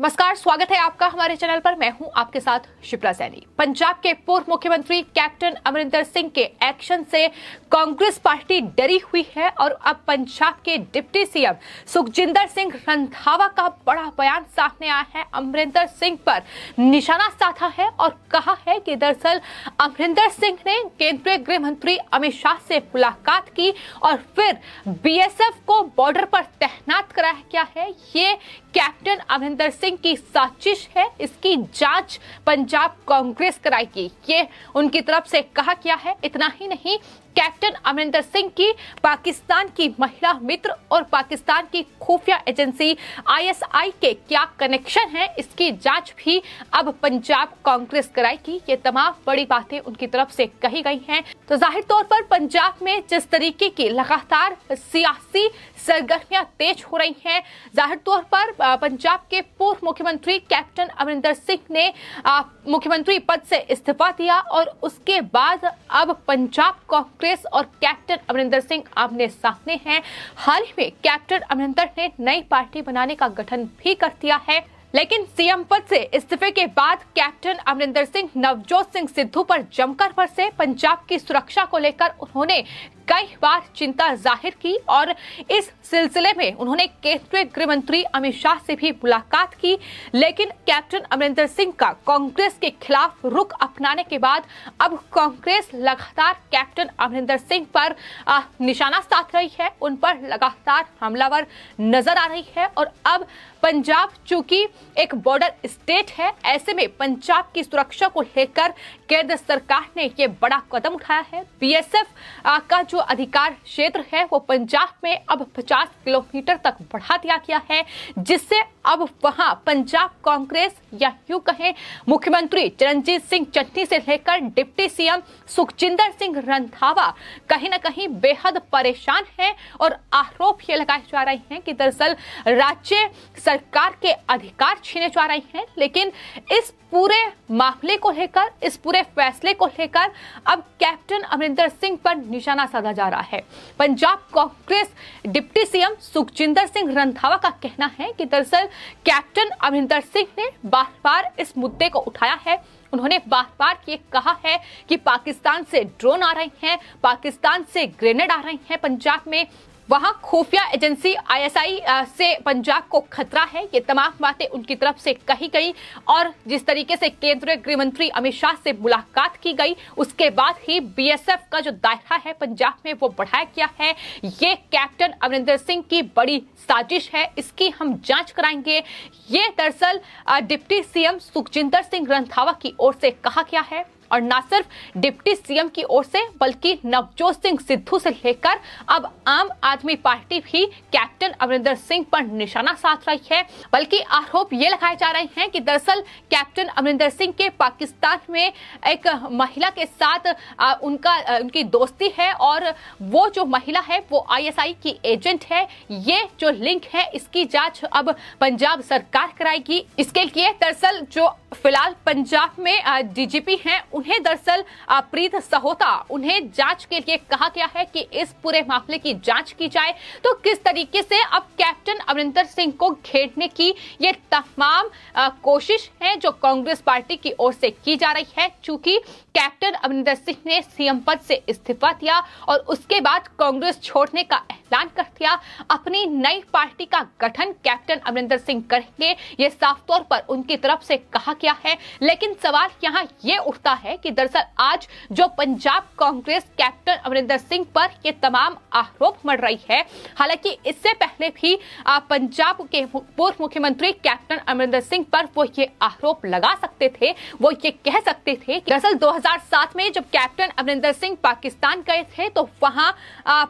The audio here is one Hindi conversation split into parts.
नमस्कार, स्वागत है आपका हमारे चैनल पर। मैं हूं आपके साथ शिप्रा सैनी। पंजाब के पूर्व मुख्यमंत्री कैप्टन अमरिंदर सिंह के एक्शन से कांग्रेस पार्टी डरी हुई है और अब पंजाब के डिप्टी सीएम सुखजिंदर सिंह रंधावा का बड़ा बयान सामने आया है। अमरिंदर सिंह पर निशाना साधा है और कहा है कि दरअसल अमरिंदर सिंह ने केंद्रीय गृह मंत्री अमित शाह से मुलाकात की और फिर बीएसएफ को बॉर्डर पर तैनात कराया गया है। ये कैप्टन अमरिंदर सिंह की साजिश है, इसकी जांच पंजाब कांग्रेस कराएगी, ये उनकी तरफ से कहा गया है। इतना ही नहीं, कैप्टन अमरिंदर सिंह की पाकिस्तान की महिला मित्र और पाकिस्तान की खुफिया एजेंसी आईएसआई के क्या कनेक्शन है, इसकी जांच भी अब पंजाब कांग्रेस कराएगी। ये तमाम बड़ी बातें उनकी तरफ से कही गई हैं। तो जाहिर तौर पर पंजाब में जिस तरीके की लगातार सियासी सरगर्मियां तेज हो रही हैं, जाहिर तौर पर पंजाब के पूर्व मुख्यमंत्री कैप्टन अमरिंदर सिंह ने मुख्यमंत्री पद से इस्तीफा दिया और उसके बाद अब पंजाब कांग्रेस और कैप्टन अमरिंदर सिंह आमने सामने हैं। हाल ही में कैप्टन अमरिंदर ने नई पार्टी बनाने का गठन भी कर दिया है, लेकिन सीएम पद से इस्तीफे के बाद कैप्टन अमरिंदर सिंह नवजोत सिंह सिद्धू पर जमकर बरसे। पंजाब की सुरक्षा को लेकर उन्होंने कई बार चिंता जाहिर की और इस सिलसिले में उन्होंने केंद्रीय गृह मंत्री अमित शाह से भी मुलाकात की। लेकिन कैप्टन अमरिंदर सिंह का कांग्रेस के खिलाफ रुख अपनाने के बाद अब कांग्रेस लगातार कैप्टन अमरिंदर सिंह पर निशाना साध रही है, उन पर लगातार हमलावर नजर आ रही है। और अब पंजाब चूंकि एक बॉर्डर स्टेट है, ऐसे में पंजाब की सुरक्षा को लेकर केंद्र सरकार ने ये बड़ा कदम उठाया है। बीएसएफ का जो अधिकार क्षेत्र है वो पंजाब में अब 50 किलोमीटर तक बढ़ा दिया गया है, जिससे अब वहां पंजाब कांग्रेस या यूं कहें मुख्यमंत्री चरणजीत सिंह चन्नी से लेकर डिप्टी सीएम सुखजिंदर सिंह रंधावा कहीं न कहीं बेहद परेशान हैं और आरोप ये लगाए जा रहे हैं कि दरअसल राज्य सरकार के अधिकार छीने जा रहे हैं। लेकिन इस पूरे मामले को लेकर, इस पूरे फैसले को लेकर अब कैप्टन अमरिंदर सिंह पर निशाना साधा जा रहा है। पंजाब कांग्रेस डिप्टी सीएम सुखजिंदर सिंह रंधावा का कहना है कि दरअसल कैप्टन अमरिंदर सिंह ने बार बार इस मुद्दे को उठाया है। उन्होंने बार बार ये कहा है कि पाकिस्तान से ड्रोन आ रहे हैं, पाकिस्तान से ग्रेनेड आ रहे हैं पंजाब में, वहां खुफिया एजेंसी आईएसआई से पंजाब को खतरा है। ये तमाम बातें उनकी तरफ से कही गई और जिस तरीके से केंद्रीय गृह मंत्री अमित शाह से मुलाकात की गई, उसके बाद ही बीएसएफ का जो दायरा है पंजाब में वो बढ़ाया गया है। ये कैप्टन अमरिंदर सिंह की बड़ी साजिश है, इसकी हम जांच कराएंगे। ये दरअसल डिप्टी सीएम सुखजिंदर सिंह रंधावा की ओर से कहा गया है और न सिर्फ डिप्टी सीएम की ओर से बल्कि नवजोत सिंह सिद्धू से लेकर अब आम आदमी पार्टी भी कैप्टन अमरिंदर सिंह पर निशाना साध रही है। बल्कि आरोप ये लगाए जा रहे हैं कि दरअसल कैप्टन अमरिंदर सिंह के पाकिस्तान में एक महिला के साथ उनकी दोस्ती है और वो जो महिला है वो आईएसआई की एजेंट है। ये जो लिंक है इसकी जांच अब पंजाब सरकार कराएगी। इसके लिए दरअसल जो फिलहाल पंजाब में डीजीपी हैं, उन्हें दरअसल प्रीत सहोता, उन्हें जांच के लिए कहा गया है कि इस पूरे मामले की जांच की जाए। तो किस तरीके से अब कैप्टन अमरिंदर सिंह को घेरने की ये तमाम कोशिश है जो कांग्रेस पार्टी की ओर से की जा रही है। चूंकि कैप्टन अमरिंदर सिंह ने सीएम पद से इस्तीफा दिया और उसके बाद कांग्रेस छोड़ने का ऐलान कर दिया, अपनी नई पार्टी का गठन कैप्टन अमरिंदर सिंह करेंगे, ये साफ तौर पर उनकी तरफ से कहा गया है। लेकिन सवाल यहाँ ये उठता है कि दरअसल आज जो पंजाब कांग्रेस कैप्टन अमरिंदर सिंह पर ये तमाम आरोप मढ़ रही है, हालांकि इससे पहले भी पंजाब के पूर्व मुख्यमंत्री कैप्टन अमरिंदर सिंह पर वो ये आरोप लगा सकते थे, वो ये कह सकते थे कि दरअसल 2007 में जब कैप्टन अमरिंदर सिंह पाकिस्तान गए थे तो वहां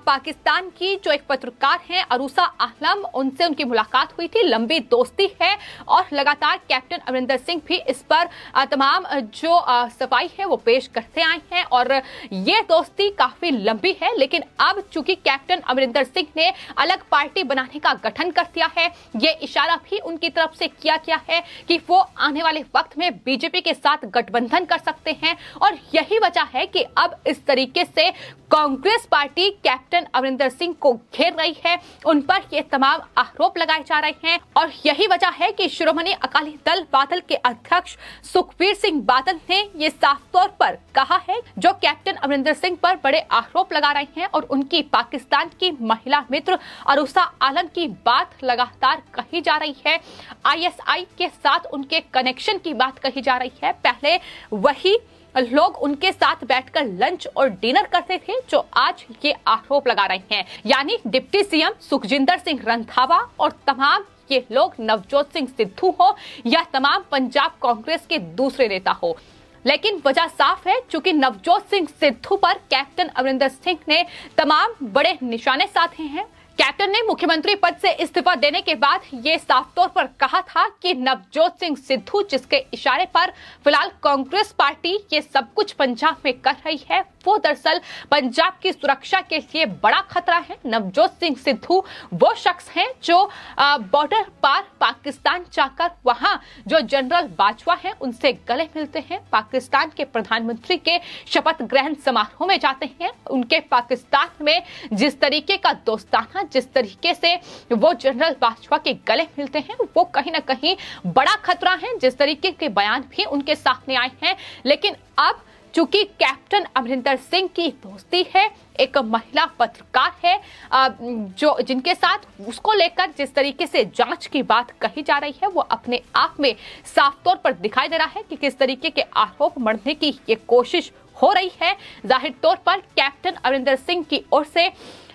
पाकिस्तान की जो एक पत्रकार हैं अरूसा आलम, उनसे उनकी मुलाकात हुई थी, लंबी दोस्ती है और लगातार कैप्टन अमरिंदर सिंह भी इस पर तमाम जो सफाई आई है वो पेश करते आए हैं और ये दोस्ती काफी लंबी है। लेकिन अब चूंकि कैप्टन अमरिंदर सिंह ने अलग पार्टी बनाने का गठन कर दिया है, ये इशारा भी उनकी तरफ से किया गया है कि वो आने वाले वक्त में बीजेपी के साथ गठबंधन कर सकते हैं और यही वजह है कि अब इस तरीके से कांग्रेस पार्टी कैप्टन अमरिंदर सिंह को घेर रही है, उन पर ये तमाम आरोप लगाए जा रहे हैं और यही वजह है कि शिरोमणि अकाली दल बादल के अध्यक्ष सुखबीर सिंह बादल ने ये साफ तौर पर कहा है, जो कैप्टन अमरिंदर सिंह पर बड़े आरोप लगा रहे हैं और उनकी पाकिस्तान की महिला मित्र अरूसा आलम की बात लगातार कही जा रही है। आईएसआई के साथ उनके कनेक्शन की बात कही जा रही है। पहले वही लोग उनके साथ बैठकर लंच और डिनर करते थे जो आज ये आरोप लगा रहे हैं, यानी डिप्टी सीएम सुखजिंदर सिंह रंधावा और तमाम ये लोग नवजोत सिंह सिद्धू हो या तमाम पंजाब कांग्रेस के दूसरे नेता हो। लेकिन वजह साफ है, चूंकि नवजोत सिंह सिद्धू पर कैप्टन अमरिंदर सिंह ने तमाम बड़े निशाने साधे हैं। कैप्टन ने मुख्यमंत्री पद से इस्तीफा देने के बाद ये साफ तौर पर कहा था कि नवजोत सिंह सिद्धू जिसके इशारे पर फिलहाल कांग्रेस पार्टी ये सब कुछ पंजाब में कर रही है, वो दरअसल पंजाब की सुरक्षा के लिए बड़ा खतरा है। नवजोत सिंह सिद्धू वो शख्स हैं जो बॉर्डर पार पाकिस्तान जाकर वहां जो जनरल बाजवा हैं उनसे गले मिलते हैं, पाकिस्तान के प्रधानमंत्री के शपथ ग्रहण समारोह में जाते हैं। उनके पाकिस्तान में जिस तरीके का दोस्ताना, जिस तरीके से वो जनरल बाजवा के गले मिलते हैं, वो कहीं ना कहीं बड़ा खतरा है। जिस तरीके के बयान भी उनके सामने आए हैं, लेकिन अब चूंकि कैप्टन अमरिंदर सिंह की दोस्ती है, एक महिला पत्रकार है जो जिनके साथ उसको लेकर जिस तरीके से जांच की बात कही जा रही है, वो अपने आप में साफ तौर पर दिखाई दे रहा है कि किस तरीके के आरोप मढ़ने की ये कोशिश हो रही है। जाहिर तौर पर कैप्टन अमरिंदर सिंह की ओर से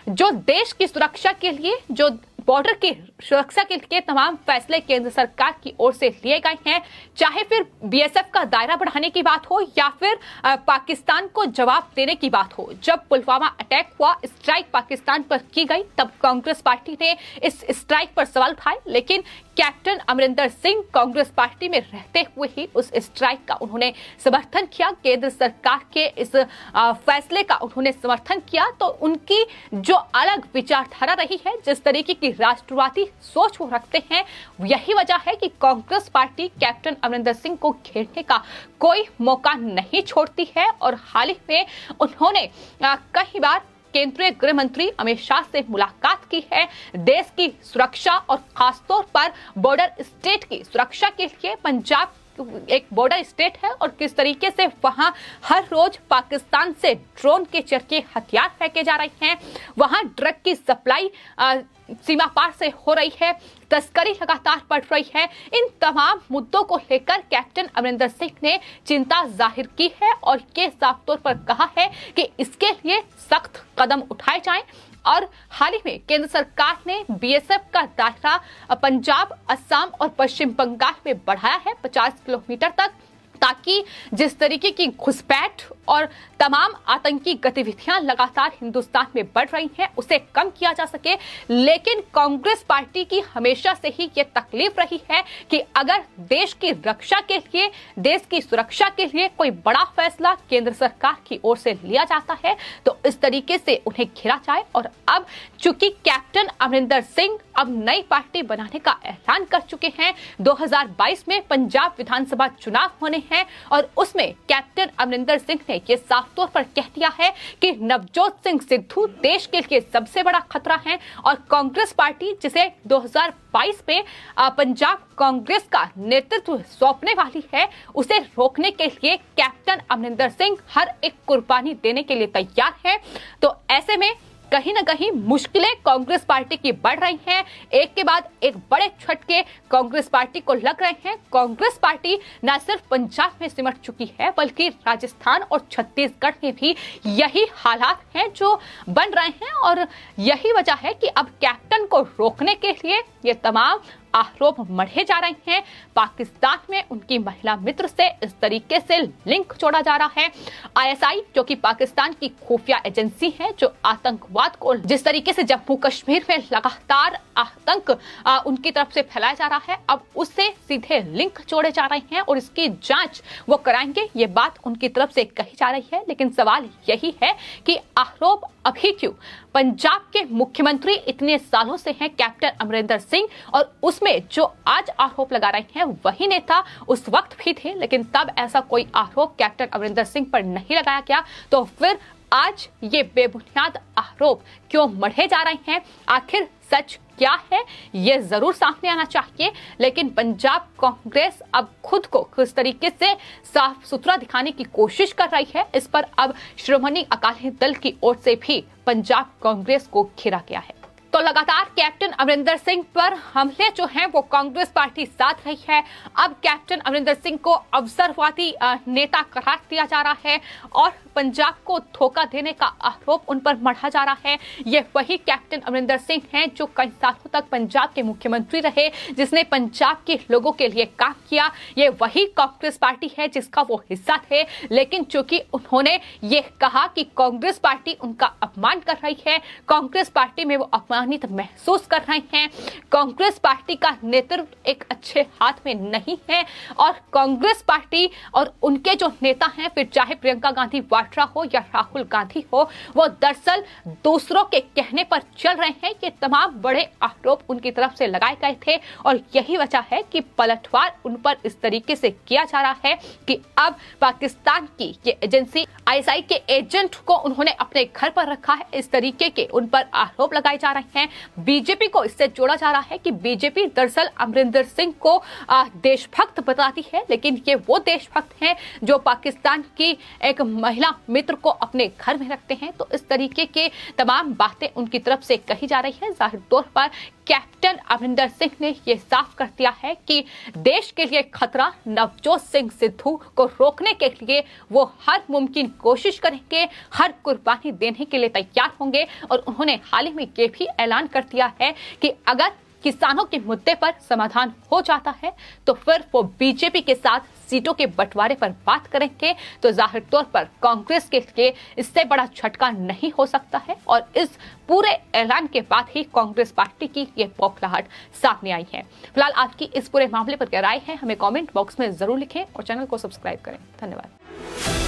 जो देश की सुरक्षा के लिए, जो बॉर्डर की सुरक्षा के लिए तमाम फैसले केंद्र सरकार की ओर से लिए गए हैं, चाहे फिर बीएसएफ का दायरा बढ़ाने की बात हो या फिर पाकिस्तान को जवाब देने की बात हो। जब पुलवामा अटैक हुआ, स्ट्राइक पाकिस्तान पर की गई, तब कांग्रेस पार्टी ने इस स्ट्राइक पर सवाल उठाए, लेकिन कैप्टन अमरिंदर सिंह कांग्रेस पार्टी में रहते हुए ही उस स्ट्राइक का उन्होंने समर्थन किया, केंद्र सरकार के इस फैसले का उन्होंने समर्थन किया। तो उनकी जो अलग विचारधारा रही है, जिस तरीके की राष्ट्रवादी सोच वो रखते हैं, यही वजह है कि कांग्रेस पार्टी कैप्टन अमरिंदर सिंह को घेरने का कोई मौका नहीं छोड़ती है और हाल ही में उन्होंने कई बार केंद्रीय गृह मंत्री अमित शाह से मुलाकात की है। देश की सुरक्षा और खासतौर पर बॉर्डर स्टेट की सुरक्षा के लिए, पंजाब एक बॉर्डर स्टेट है और किस तरीके से वहां हर रोज पाकिस्तान से ड्रोन के जरिए हथियार फेंके जा रहे हैं, वहां ड्रग की सप्लाई सीमा पार से हो रही है, तस्करी लगातार बढ़ रही है। इन तमाम मुद्दों को लेकर कैप्टन अमरिंदर सिंह ने चिंता जाहिर की है और ये साफ तौर पर कहा है कि इसके लिए सख्त कदम उठाए जाएं। और हाल ही में केंद्र सरकार ने बीएसएफ का दायरा पंजाब, असम और पश्चिम बंगाल में बढ़ाया है 50 किलोमीटर तक, ताकि जिस तरीके की घुसपैठ और तमाम आतंकी गतिविधियां लगातार हिंदुस्तान में बढ़ रही हैं, उसे कम किया जा सके। लेकिन कांग्रेस पार्टी की हमेशा से ही ये तकलीफ रही है कि अगर देश की रक्षा के लिए, देश की सुरक्षा के लिए कोई बड़ा फैसला केंद्र सरकार की ओर से लिया जाता है तो इस तरीके से उन्हें घिरा जाए। और अब चूंकि कैप्टन अमरिंदर सिंह अब नई पार्टी बनाने का ऐलान कर चुके हैं, 2022 में पंजाब विधानसभा चुनाव होने हैं और उसमें कैप्टन अमरिंदर सिंह ने ये साफ तौर पर कह दिया है कि नवजोत सिंह सिद्धू देश के लिए सबसे बड़ा खतरा है और कांग्रेस पार्टी जिसे 2022 में पंजाब कांग्रेस का नेतृत्व सौंपने वाली है, उसे रोकने के लिए कैप्टन अमरिंदर सिंह हर एक कुर्बानी देने के लिए तैयार है। तो ऐसे में कहीं ना कहीं मुश्किलें कांग्रेस पार्टी की बढ़ रही हैं, एक के बाद एक बड़े झटके कांग्रेस पार्टी को लग रहे हैं। कांग्रेस पार्टी न सिर्फ पंजाब में सिमट चुकी है बल्कि राजस्थान और छत्तीसगढ़ में भी यही हालात हैं जो बन रहे हैं और यही वजह है कि अब कैप्टन को रोकने के लिए ये तमाम आरोप मढ़े जा रहे हैं। पाकिस्तान में उनकी महिला मित्र से इस तरीके से लिंक जोड़ा जा रहा है। आईएसआई जो कि पाकिस्तान की खुफिया एजेंसी है, जो आतंकवाद को जिस तरीके से जम्मू कश्मीर में लगातार आतंक उनकी तरफ से फैलाया जा रहा है, अब उससे सीधे लिंक जोड़े जा रहे हैं और इसकी जांच वो कराएंगे, ये बात उनकी तरफ से कही जा रही है। लेकिन सवाल यही है कि आरोप अभी क्यों? पंजाब के मुख्यमंत्री इतने सालों से हैं कैप्टन अमरिंदर सिंह, और उसमें जो आज आरोप लगा रहे हैं वही नेता उस वक्त भी थे, लेकिन तब ऐसा कोई आरोप कैप्टन अमरिंदर सिंह पर नहीं लगाया गया। तो फिर आज ये बेबुनियाद आरोप क्यों मढ़े जा रहे हैं? आखिर सच क्या है, ये जरूर सामने आना चाहिए। लेकिन पंजाब कांग्रेस अब खुद को किस तरीके से साफ सुथरा दिखाने की कोशिश कर रही है, इस पर अब श्रोमणी अकाली दल की ओर से भी पंजाब कांग्रेस को घेरा गया है। तो लगातार कैप्टन अमरिंदर सिंह पर हमले जो हैं वो कांग्रेस पार्टी साथ रही है। अब कैप्टन अमरिंदर सिंह को अवसरवादी नेता करार दिया जा रहा है और पंजाब को धोखा देने का आरोप उन पर मढ़ा जा रहा है। ये वही कैप्टन अमरिंदर सिंह हैं जो कई सालों तक पंजाब के मुख्यमंत्री रहे, जिसने पंजाब के लोगों के लिए काम किया। ये वही कांग्रेस पार्टी है जिसका वो हिस्सा थे, लेकिन चूंकि उन्होंने ये कहा कि कांग्रेस पार्टी उनका अपमान कर रही है, कांग्रेस पार्टी में वो अपमानित महसूस कर रहे हैं, कांग्रेस पार्टी का नेतृत्व एक अच्छे हाथ में नहीं है, और कांग्रेस पार्टी और उनके जो नेता हैं, फिर चाहे प्रियंका गांधी वाड्रा हो या राहुल गांधी हो, वो दरअसल दूसरों के कहने पर चल रहे हैं। ये तमाम बड़े आरोप उनकी तरफ से लगाए गए थे और यही वजह है कि पलटवार उन पर इस तरीके से किया जा रहा है कि अब पाकिस्तान की ये एजेंसी आईएसआई के एजेंट को उन्होंने अपने घर पर रखा है। इस तरीके के उन पर आरोप लगाए जा रहे हैं। बीजेपी को इससे जोड़ा जा रहा है कि बीजेपी दरअसल अमरिंदर सिंह को देशभक्त बताती है, लेकिन ये वो देशभक्त हैं जो पाकिस्तान की एक महिला मित्र को अपने घर में रखते हैं। तो इस तरीके के तमाम बातें उनकी तरफ से कही जा रही है। जाहिर तौर पर कैप्टन अमरिंदर सिंह ने यह साफ कर दिया है कि देश के लिए खतरा, नवजोत सिंह सिद्धू को रोकने के लिए वो हर मुमकिन कोशिश करेंगे, हर कुर्बानी देने के लिए तैयार होंगे। और उन्होंने हाल ही में ये भी ऐलान कर दिया है कि अगर किसानों के मुद्दे पर समाधान हो जाता है तो फिर वो बीजेपी के साथ सीटों के बंटवारे पर बात करेंगे। तो जाहिर तौर पर कांग्रेस के लिए इससे बड़ा झटका नहीं हो सकता है, और इस पूरे ऐलान के बाद ही कांग्रेस पार्टी की ये बौखलाहट सामने आई है। फिलहाल आपकी इस पूरे मामले पर क्या राय है, हमें कमेंट बॉक्स में जरूर लिखें और चैनल को सब्सक्राइब करें। धन्यवाद।